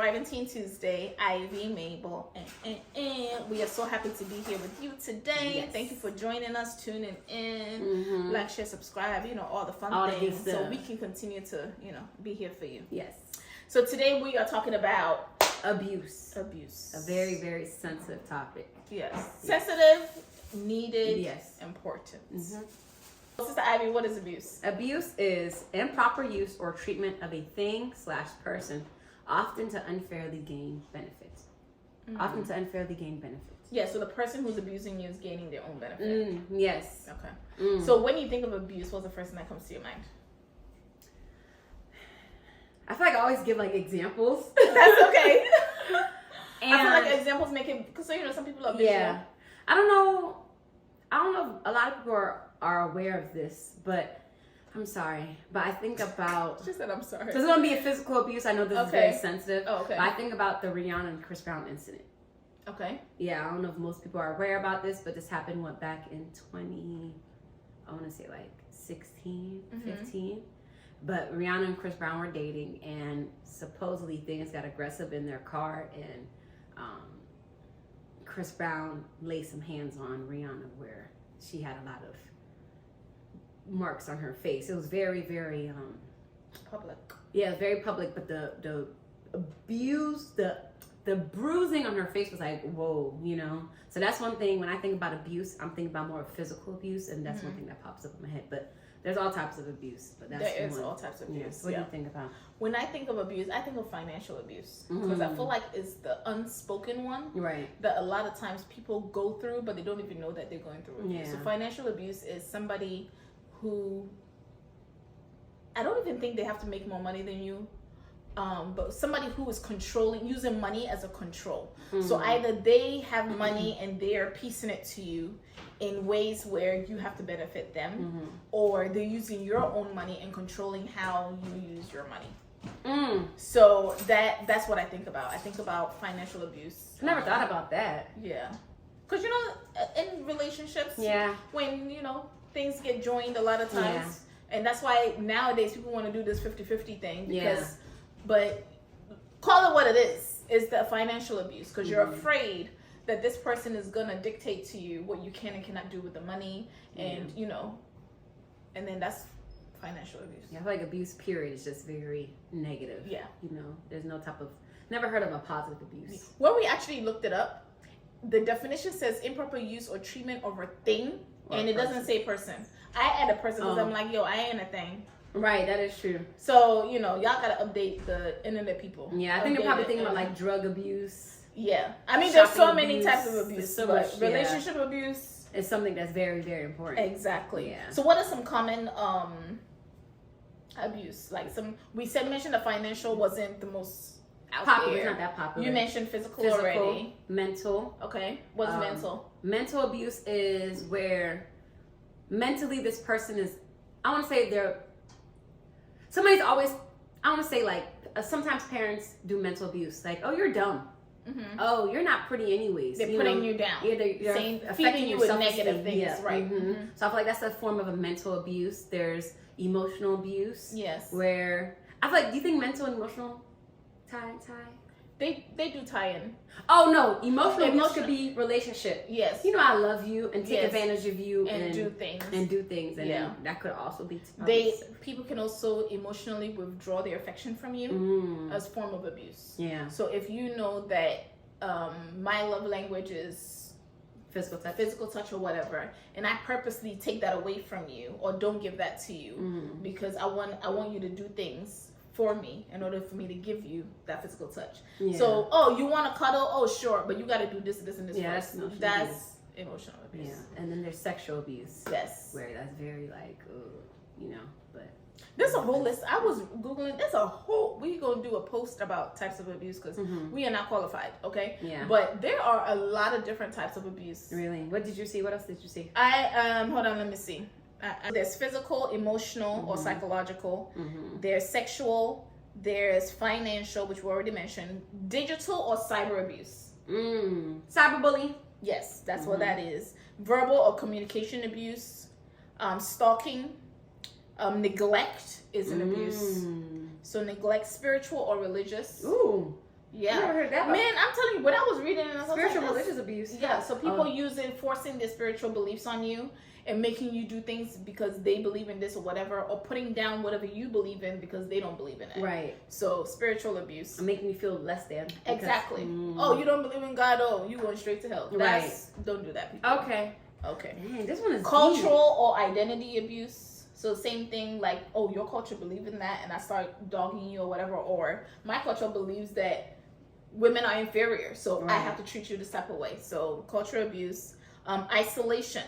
Thriving Teen Tuesday. Ivy, Mabel, and we are so happy to be here with you today. Yes. Thank you for joining us, tuning in, like, share, subscribe, all the fun things, so we can continue to, be here for you. Yes. So today we are talking about abuse. Abuse. A very, very sensitive topic. Yes. Sensitive, needed, yes, important. Mm-hmm. Sister Ivy, what is abuse? Abuse is improper use or treatment of a thing/person, often to unfairly gain benefits. Often to unfairly gain benefits. Yeah, so the person who's abusing you is gaining their own benefit. Yes. Okay. So when you think of abuse, what's the first thing that comes to your mind? I feel like I always give like examples. That's okay. And I feel like examples make it, because some people are visual. Yeah. I don't know if a lot of people are aware of this, but I'm sorry. But I think about... She said I'm sorry. There's going to be a physical abuse. I know this is very sensitive. Oh, okay. But I think about the Rihanna and Chris Brown incident. Okay. Yeah, I don't know if most people are aware about this, but this happened, back in 16, 15. But Rihanna and Chris Brown were dating, and supposedly things got aggressive in their car, and Chris Brown laid some hands on Rihanna where she had a lot of marks on her face. It was very, very public. Yeah, very public, but the abuse, the bruising on her face was like, whoa, So that's one thing. When I think about abuse, I'm thinking about more of physical abuse, and that's one thing that pops up in my head. But there's all types of abuse. But that's there is all types of abuse. Yes. What do you think about? When I think of abuse, I think of financial abuse, because I feel like it's the unspoken one, right? That a lot of times people go through, but they don't even know that they're going through abuse. Yeah. So financial abuse is somebody who, I don't even think they have to make more money than you. But somebody who is using money as a control. So either they have money and they're piecing it to you in ways where you have to benefit them, or they're using your own money and controlling how you use your money. So that's what I think about. I think about financial abuse. I never thought about that. Yeah. Because, in relationships, when, things get joined a lot of times, and that's why nowadays people want to do this 50-50 thing, because... But call it what it is. It's the financial abuse, because you're afraid that this person is going to dictate to you what you can and cannot do with the money. And, and then that's financial abuse. Yeah, I feel like abuse, period, is just very negative. Yeah. There's no type of, never heard of a positive abuse. When we actually looked it up, the definition says improper use or treatment of a thing, and it doesn't say person. I add a person because I'm like, I ain't a thing. Right, that is true. So, y'all gotta update the internet people. Yeah, I think they're probably thinking about like drug abuse. Yeah. I mean, there's so many abuse, types of abuse. so but much, relationship abuse is something that's very, very important. Exactly. Yeah. So what are some common abuse? Like mentioned that financial wasn't the most popular. There. It's not that popular. You mentioned physical already. Mental. Okay. What's mental? Mental abuse is where mentally this person is, I want to say somebody's always, I want to say like, sometimes parents do mental abuse. Like, oh, you're dumb. Oh, you're not pretty anyways. They're putting you down. Yeah, they're feeding you with negative things. Right. So I feel like that's a form of a mental abuse. There's emotional abuse. Yes. Where, I feel like, do you think mental and emotional tie? They do tie in. Oh no, emotional abuse could be relationship. Yes. I love you and take advantage of you and do things. And that could also be people can also emotionally withdraw their affection from you as form of abuse. Yeah. So if you know that my love language is physical touch or whatever, and I purposely take that away from you or don't give that to you because I want you to do things for me in order for me to give you that physical touch. Yeah. So, you want to cuddle? Oh, sure, but you got to do this, and this first. That's emotional abuse. Yeah, and then there's sexual abuse. Yes. Where that's very like, but... There's a whole list. I was Googling, we're going to do a post about types of abuse because we are not qualified, okay? Yeah. But there are a lot of different types of abuse. Really? What did you see? What else did you see? Hold on, let me see. There's physical, emotional, or psychological. There's sexual. There's financial, which we already mentioned. Digital or cyber abuse. Cyberbullying. Yes, that's what that is. Verbal or communication abuse. Stalking. Neglect is an abuse. So neglect, spiritual or religious. Ooh. Yeah. I never heard that. Man, I'm telling you, when I was reading it, I was Spiritual like, religious abuse. Yeah, so people forcing their spiritual beliefs on you and making you do things because they believe in this or whatever, or putting down whatever you believe in because they don't believe in it. Right. So spiritual abuse. Making me feel less than. Exactly. Oh, you don't believe in God? Oh, you going straight to hell. Right. Don't do that, people. Okay. Dang, this one is cultural or identity abuse. So same thing, like, oh, your culture believes in that, and I start dogging you or whatever, or my culture believes that women are inferior, so I have to treat you this type of way. So cultural abuse, isolation.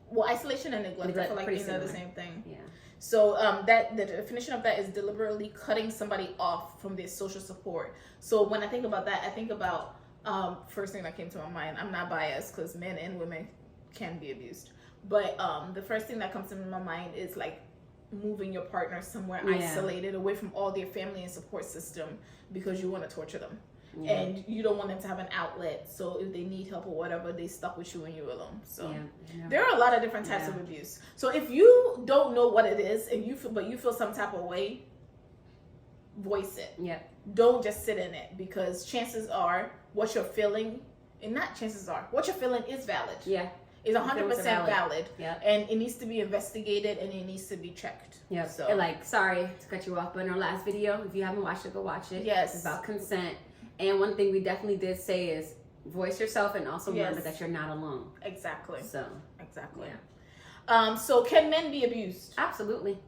Well, isolation and neglect, I feel like they're the same thing. Yeah. So that the definition of that is deliberately cutting somebody off from their social support. So when I think about that, I think about first thing that came to my mind. I'm not biased because men and women can be abused, but the first thing that comes to my mind is like moving your partner somewhere isolated, away from all their family and support system, because you want to torture them. And you don't want them to have an outlet, so if they need help or whatever, they stuck with you and you're alone. So there are a lot of different types of abuse. So if you don't know what it is and you feel some type of way, voice it. Don't just sit in it, because chances are what you're feeling, and not chances are, what you're feeling is valid. Is 100% valid. And it needs to be investigated and it needs to be checked. So, and like, sorry to cut you off, but in our last video, if you haven't watched it, go watch it. Yes. It's about consent. And one thing we definitely did say is voice yourself, and also remember that you're not alone. Exactly. So exactly. So can men be abused? Absolutely.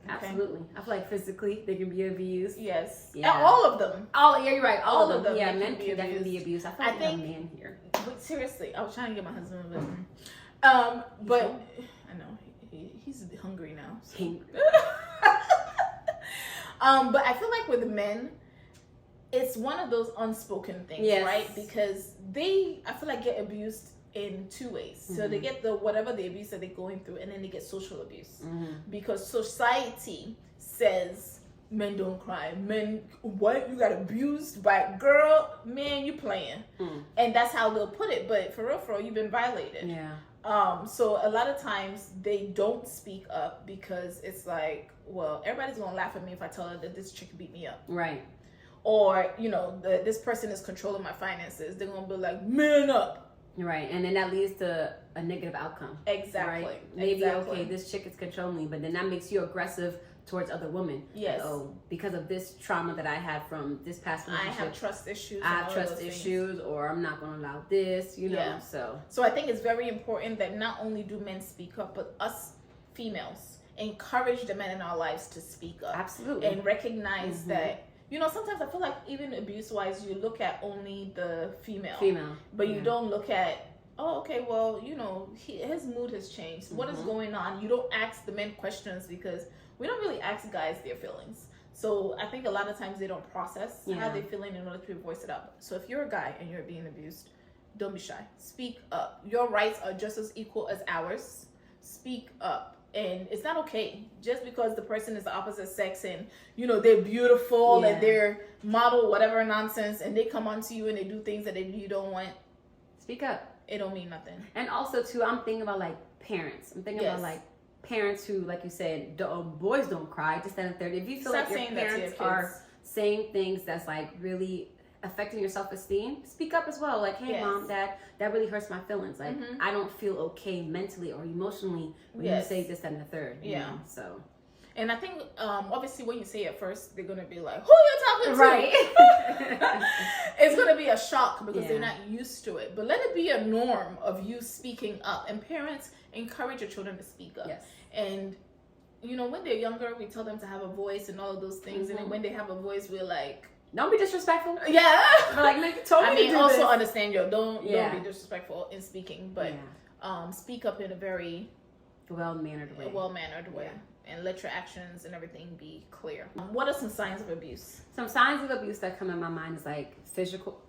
Absolutely. I feel like physically they can be abused. Yes. Yeah. All of them. You're right. All of them. Yeah, men can definitely be abused. I feel like I'm a man here. But seriously, I was trying to get my husband a bit. But I know he's hungry now. So. But I feel like with men, it's one of those unspoken things, right? Because I feel like, get abused in two ways. So they get whatever the abuse that they're going through, and then they get social abuse. Because society says men don't cry. Men, what? You got abused by a girl? Man, you playing. And that's how they'll put it. But for real, you've been violated. So a lot of times they don't speak up because it's like, well, everybody's gonna laugh at me if I tell her that this chick beat me up. Right. Or, this person is controlling my finances. They're gonna be like, man up. Right, and then that leads to a negative outcome. Exactly. Right? Maybe, okay, this chick is controlling me, but then that makes you aggressive towards other women. Yes. Like, oh, because of this trauma that I had from this past relationship. I have trust issues. I have trust issues, or I'm not going to allow this, So I think it's very important that not only do men speak up, but us females encourage the men in our lives to speak up. Absolutely. And recognize that, sometimes I feel like even abuse-wise, you look at only the female. But you don't look at, oh, okay, well, his mood has changed. What is going on? You don't ask the men questions, because we don't really ask guys their feelings. So I think a lot of times they don't process how they're feeling in order to voice it up. So if you're a guy and you're being abused, don't be shy. Speak up. Your rights are just as equal as ours. Speak up. And it's not okay just because the person is the opposite sex and they're beautiful and they're model whatever nonsense, and they come onto you and they do things that you don't want. Speak up. It don't mean nothing. And also too, I'm thinking about like parents. I'm thinking about like parents who, like you said, boys don't cry. Just that and third. If you feel like your parents are saying things that's like really affecting your self-esteem, speak up as well. Like, hey, mom, dad, that really hurts my feelings. Like, I don't feel okay mentally or emotionally when you say this, that, and the third. You know? So. And I think, obviously, when you say it first, they're going to be like, who you talking to? Right. It's going to be a shock because they're not used to it. But let it be a norm of you speaking up. And parents, encourage your children to speak up. Yes. And, when they're younger, we tell them to have a voice and all of those things. And then when they have a voice, we're like, don't be disrespectful. Yeah. But like, you told me to do also this. Understand don't be disrespectful in speaking, but speak up in a very well-mannered way. And let your actions and everything be clear. What are some signs of abuse? Some signs of abuse that come in my mind is like physical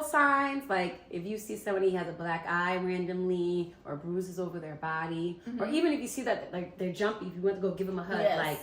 signs. Like if you see somebody has a black eye randomly, or bruises over their body, or even if you see that like they're jumpy, if you want to go give them a hug, like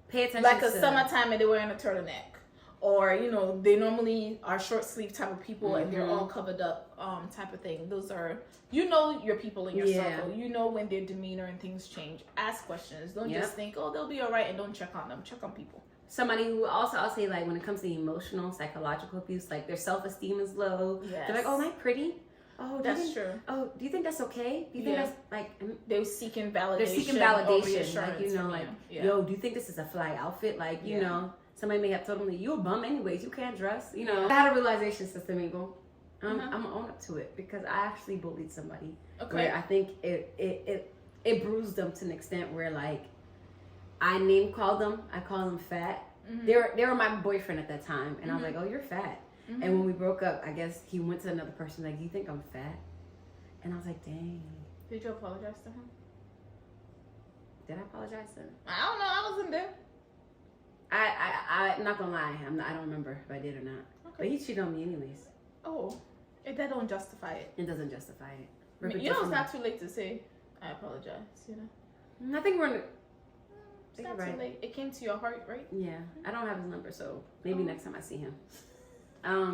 pay attention. Like a summertime and they're wearing a turtleneck. Or, they normally are short sleeve type of people and they're all covered up type of thing. Those are, your people in your circle. When their demeanor and things change. Ask questions. Don't just think, oh, they'll be all right, and don't check on them. Check on people. somebody who also, I'll say, like, when it comes to emotional, psychological abuse, like, their self-esteem is low. Yes. They're like, oh, am I pretty? Oh, that's true. Oh, do you think that's okay? Do you think that's, like... They're seeking validation. They're seeking validation. Like, you know, like, yo, do you think this is a fly outfit? Like, you know, somebody may have told them, like, you a bum anyways. You can't dress. You know. I had a realization, Sister Mingle. I'm going to own up to it because I actually bullied somebody. Okay. Where I think it bruised them to an extent where, like, I name called them. I called them fat. They were my boyfriend at that time. And I was like, oh, you're fat. And when we broke up, I guess he went to another person like, you think I'm fat? And I was like, dang. Did you apologize to him? Did I apologize to him? I don't know. I wasn't there. I'm not gonna lie. I don't remember if I did or not. Okay. But he cheated on me anyways. Oh, that don't justify it. It doesn't justify it. You know, it's not too late to say I apologize. You know. I think we're. It's not too late. It came to your heart, right? Yeah. I don't have his number, so maybe next time I see him.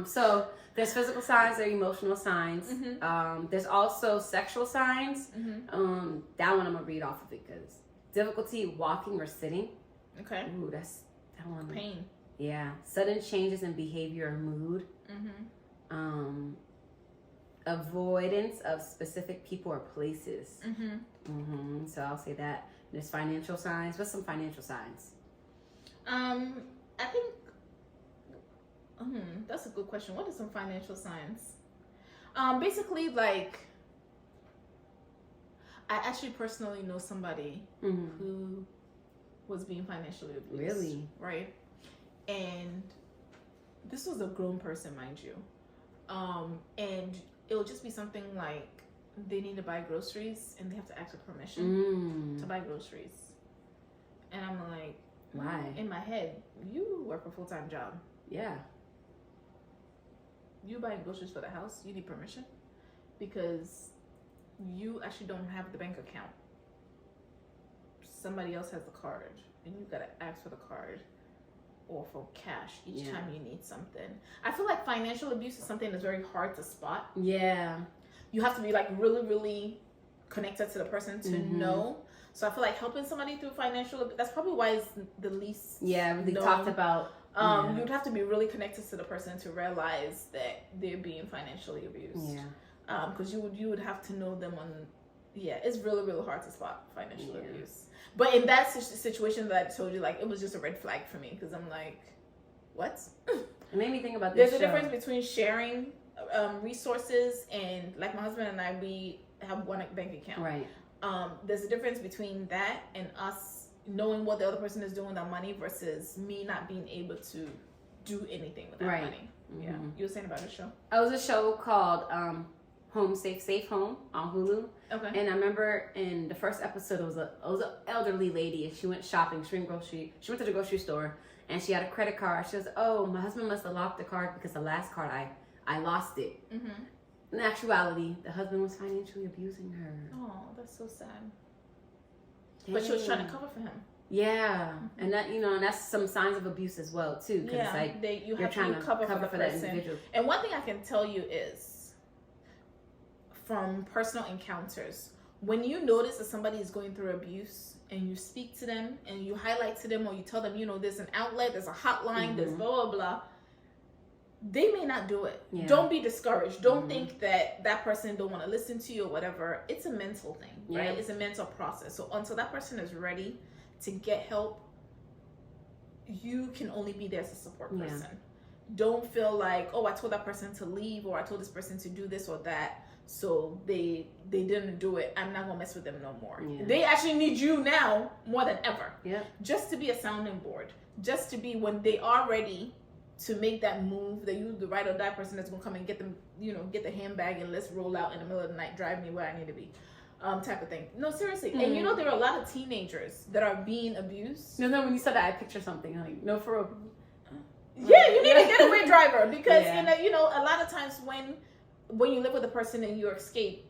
So there's physical signs, there are emotional signs. There's also sexual signs. That one I'm gonna read off of it because difficulty walking or sitting. Okay. Ooh, that's that one. Pain. Yeah. Sudden changes in behavior or mood. Avoidance of specific people or places. So I'll say that. There's financial signs. What's some financial signs? I think that's a good question. What are some financial signs? Basically, like, I actually personally know somebody who was being financially abused. Really? Right? And this was a grown person, mind you. And it'll just be something like they need to buy groceries and they have to ask for permission to buy groceries. And I'm like, why? In my head, you work a full-time job. Yeah. You buying groceries for the house, you need permission because you actually don't have the bank account. Somebody else has the card and you gotta ask for the card or for cash each time you need something. I feel like financial abuse is something that's very hard to spot. Yeah. You have to be like really, really connected to the person to know. So I feel like helping somebody through financial abuse, that's probably why it's the least really talked about. You'd have to be really connected to the person to realize that they're being financially abused. Yeah. Because you would have to know them on. Yeah, it's really, really hard to spot financial abuse. But in that situation that I told you, like, it was just a red flag for me because I'm like, what? It made me think about this. There's a difference between sharing resources and, like, my husband and I, we have one bank account. Right. There's a difference between that and us knowing what the other person is doing with our money versus me not being able to do anything with that money. Yeah. You were saying about a show? It was a show called Home Safe Home on Hulu. Okay. And I remember in the first episode, it was an elderly lady and she went shopping. She went to the grocery store and she had a credit card. She was, oh, my husband must have locked the card because the last card I lost it. In actuality, the husband was financially abusing her. Oh, that's so sad. Dang. But she was trying to cover for him. Yeah, and that and that's some signs of abuse as well too. Yeah, it's like you have to cover for the person. That individual. And one thing I can tell you is, from personal encounters, when you notice that somebody is going through abuse and you speak to them and you highlight to them or you tell them, there's an outlet, there's a hotline, there's blah blah blah. They may not do it. Yeah. Don't be discouraged. Don't think that person don't want to listen to you or whatever. It's a mental thing, right? It's a mental process. So until that person is ready to get help, you can only be there as a support person. Yeah. Don't feel like, oh, I told that person to leave or I told this person to do this or that, so they didn't do it. I'm not gonna mess with them no more. Yeah. They actually need you now more than ever. Yeah. Just to be a sounding board. Just to be when they are ready to make that move, that you the ride or die person that's gonna come and get them, get the handbag and let's roll out in the middle of the night, drive me where I need to be, type of thing. No, seriously. And there are a lot of teenagers that are being abused. No, when you said that, I picture something like, no, for real. Yeah, you need a getaway driver because a lot of times when you live with a person and you escape,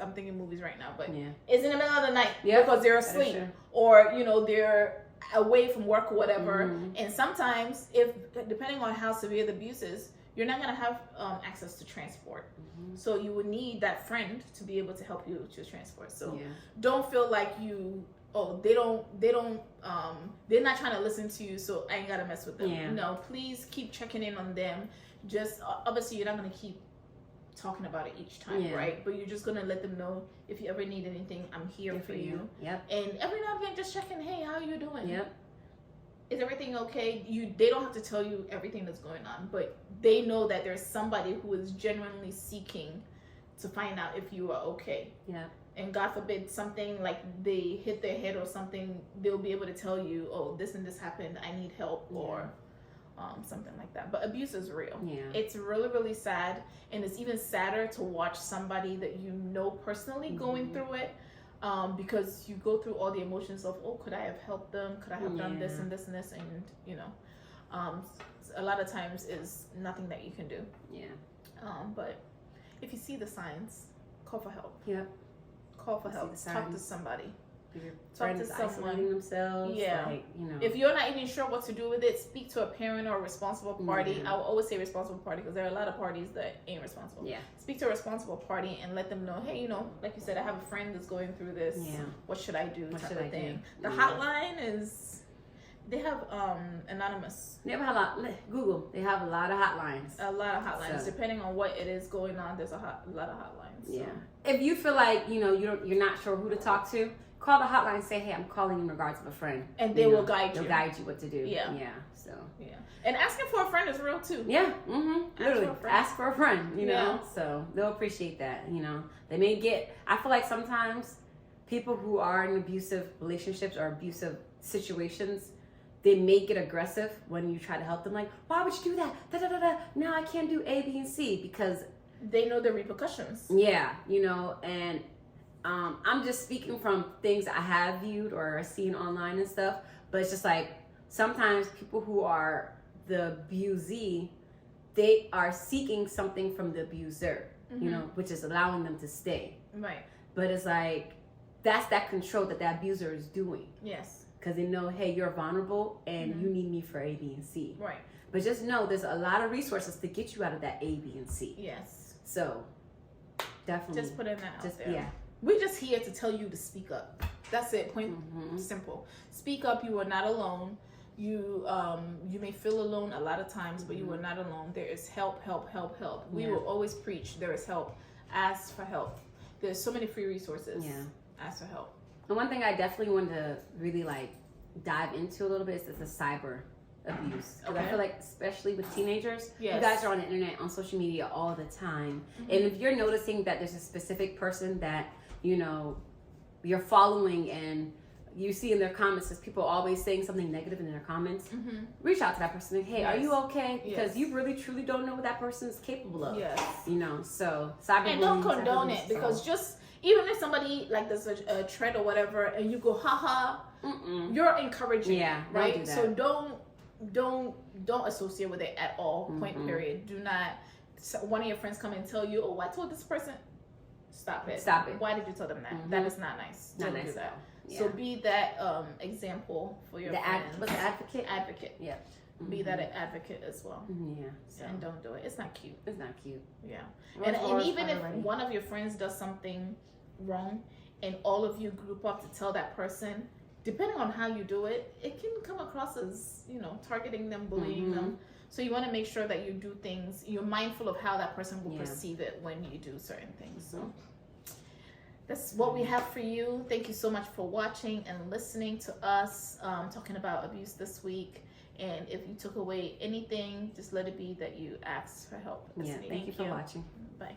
I'm thinking movies right now, but it's in the middle of the night because they're asleep or they're away from work or whatever. And sometimes, depending on how severe the abuse is, you're not going to have access to transport. So you would need that friend to be able to help you with your transport. So don't feel like you oh, they're not trying to listen to you, so I ain't gotta mess with them. Yeah. No, please keep checking in on them. Just obviously you're not gonna keep talking about it each time, right? But you're just gonna let them know if you ever need anything, I'm here for you. Yep. And every now and then, just check in. Hey, how are you doing? Yep. Is everything okay? They don't have to tell you everything that's going on, but they know that there's somebody who is genuinely seeking to find out if you are okay. Yeah. And God forbid something like they hit their head or something, they'll be able to tell you, oh, this and this happened, I need help, or something like that. But abuse is real. Yeah. It's really, really sad, and it's even sadder to watch somebody that you know personally going through it, because you go through all the emotions of, oh, could I have helped them? Could I have done this and this and this? And you know, a lot of times is nothing that you can do. Yeah. But if you see the signs, call for help. Yep. Call for help. Talk to somebody. If your Talk friend to is someone. isolating themselves, like, you know. If you're not even sure what to do with it, speak to a parent or a responsible party. I will always say responsible party because there are a lot of parties that ain't responsible. Yeah. Speak to a responsible party and let them know, hey, you know, like you said, I have a friend that's going through this. Yeah. What should I do? What type should of I thing. do? The hotline is, they have anonymous. They have a lot. Google. They have a lot of hotlines. A lot of hotlines. So. Depending on what it is going on, there's a lot of hotlines. So. Yeah. If you feel like, you know, you're not sure who to talk to, call the hotline and say, hey, I'm calling in regards of a friend. And they will guide you. They'll guide you what to do. Yeah. Yeah. So. Yeah. And asking for a friend is real too. Yeah. Mm-hmm. Literally. Ask for a friend, you know. Yeah. So they'll appreciate that, you know. They may get, I feel like sometimes people who are in abusive relationships or abusive situations, they may get aggressive when you try to help them. Like, why would you do that? Da, da, da, da. No, I can't do A, B, and C because they know the repercussions. Yeah, you know, and I'm just speaking from things I have viewed or seen online and stuff. But it's just like sometimes people who are the abusee, they are seeking something from the abuser, you know, which is allowing them to stay. Right. But it's like that's that control that the abuser is doing. Yes. Because they know, hey, you're vulnerable and you need me for A, B, and C. Right. But just know there's a lot of resources to get you out of that A, B, and C. Yes. So definitely. Just putting that out there. Yeah. We're just here to tell you to speak up. That's it. Point simple. Speak up. You are not alone. You may feel alone a lot of times, but you are not alone. There is help. We will always preach. There is help. Ask for help. There's so many free resources. Yeah. Ask for help. And one thing I definitely wanted to really like dive into a little bit is the cyber abuse. Because I feel like, especially with teenagers, you guys are on the internet, on social media all the time. And if you're noticing that there's a specific person that, you know, you're following and you see in their comments, there's people always saying something negative in their comments, reach out to that person. Like, hey, are you okay? Because you really, truly don't know what that person is capable of. Yes. You know, so cyberbullying. And don't condone it because just even if somebody like there's a trend or whatever and you go haha, you're encouraging. Yeah, right. Don't do that. So don't associate with it at all. Point period. Do not. One of your friends come and tell you, oh, I told this person. Stop it. Why did you tell them that? That is not nice. Not don't nice do that. Yeah. So be that example for your friends. What's the advocate? Advocate. Yeah. Be that an advocate as well. Yeah. So. And don't do it. It's not cute. It's not cute. Yeah. And even if one of your friends does something wrong and all of you group up to tell that person, depending on how you do it, it can come across as, you know, targeting them, bullying them. So you want to make sure that you do things, you're mindful of how that person will perceive it when you do certain things. So that's what we have for you. Thank you so much for watching and listening to us talking about abuse this week. And if you took away anything, just let it be that you asked for help. Yeah, thank you for watching. Bye.